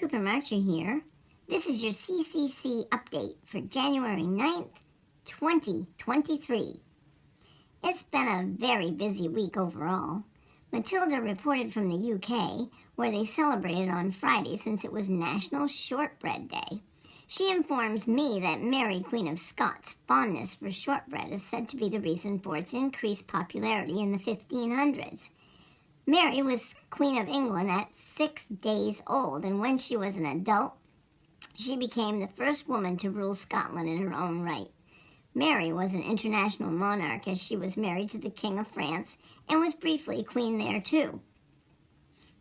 Cooper Marcher here. This is your CCC Update for January 9th, 2023. It's been a very busy week overall. Matilda reported from the UK, where they celebrated on Friday since it was National Shortbread Day. She informs me that Mary, Queen of Scots' fondness for shortbread is said to be the reason for its increased popularity in the 1500s. Mary was Queen of England at 6 days old, and when she was an adult, she became the first woman to rule Scotland in her own right. Mary was an international monarch as she was married to the King of France and was briefly queen there too.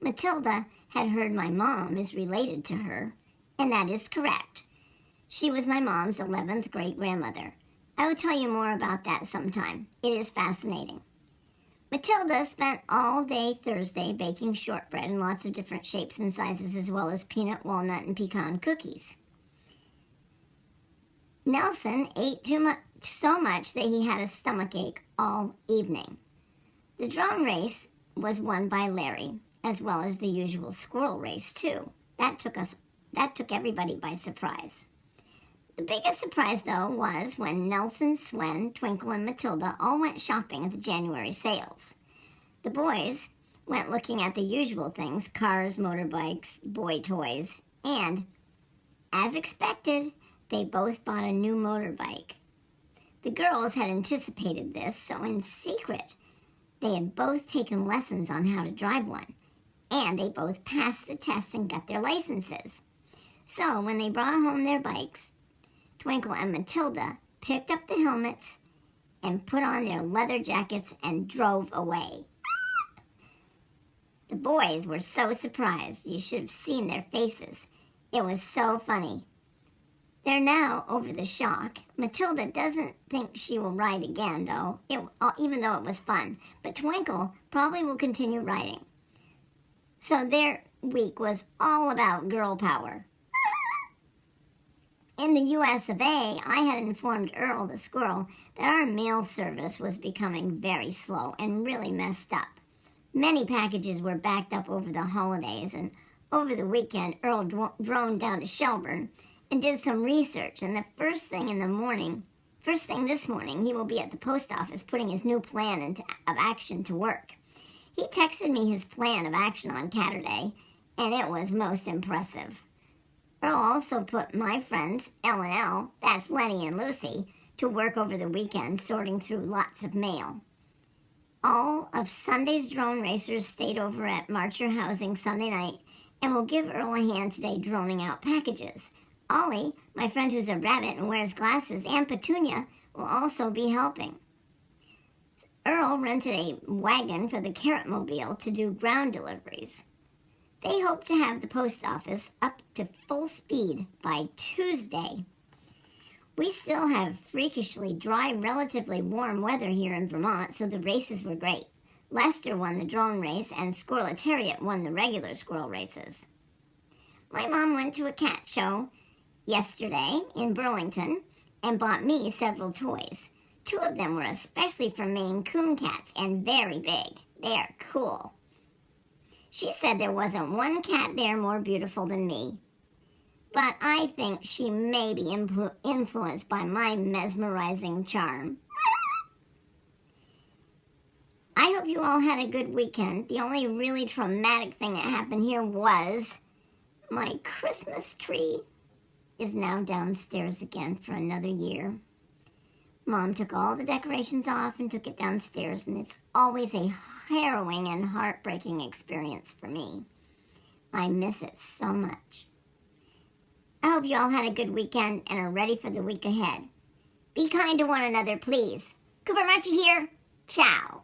Matilda had heard my mom is related to her, and that is correct. She was my mom's 11th great-grandmother. I will tell you more about that sometime. It is fascinating. Matilda spent all day Thursday baking shortbread in lots of different shapes and sizes, as well as peanut, walnut, and pecan cookies. Nelson ate so much that he had a stomachache all evening. The drone race was won by Larry, as well as the usual squirrel race too. That took everybody by surprise. The biggest surprise, though, was when Nelson, Swen, Twinkle, and Matilda all went shopping at the January sales. The boys went looking at the usual things, cars, motorbikes, boy toys, and, as expected, they both bought a new motorbike. The girls had anticipated this, so in secret, they had both taken lessons on how to drive one, and they both passed the test and got their licenses. So when they brought home their bikes, Twinkle and Matilda picked up the helmets and put on their leather jackets and drove away. The boys were so surprised. You should have seen their faces. It was so funny. They're now over the shock. Matilda doesn't think she will ride again, though, even though it was fun. But Twinkle probably will continue riding. So their week was all about girl power. In the US of A, I had informed Earl the squirrel that our mail service was becoming very slow and really messed up. Many packages were backed up over the holidays, and over the weekend, Earl droned down to Shelburne and did some research, and the first thing this morning, he will be at the post office putting his new plan of action to work. He texted me his plan of action on Saturday, and it was most impressive. Earl also put my friends, L and L, that's Lenny and Lucy, to work over the weekend sorting through lots of mail. All of Sunday's drone racers stayed over at Marcher Housing Sunday night and will give Earl a hand today droning out packages. Ollie, my friend who's a rabbit and wears glasses, and Petunia will also be helping. Earl rented a wagon for the Carrot Mobile to do ground deliveries. They hope to have the post office up to full speed by Tuesday. We still have freakishly dry, relatively warm weather here in Vermont, so the races were great. Lester won the drone race, and Squirrelitariat won the regular squirrel races. My mom went to a cat show yesterday in Burlington and bought me several toys. 2 of them were especially for Maine Coon cats and very big. They are cool. She said there wasn't one cat there more beautiful than me. But I think she may be influenced by my mesmerizing charm. I hope you all had a good weekend. The only really traumatic thing that happened here was my Christmas tree is now downstairs again for another year. Mom took all the decorations off and took it downstairs, and it's always a harrowing and heartbreaking experience for me. I miss it so much. I hope you all had a good weekend and are ready for the week ahead. Be kind to one another, please. Cooper Marcher here. Ciao.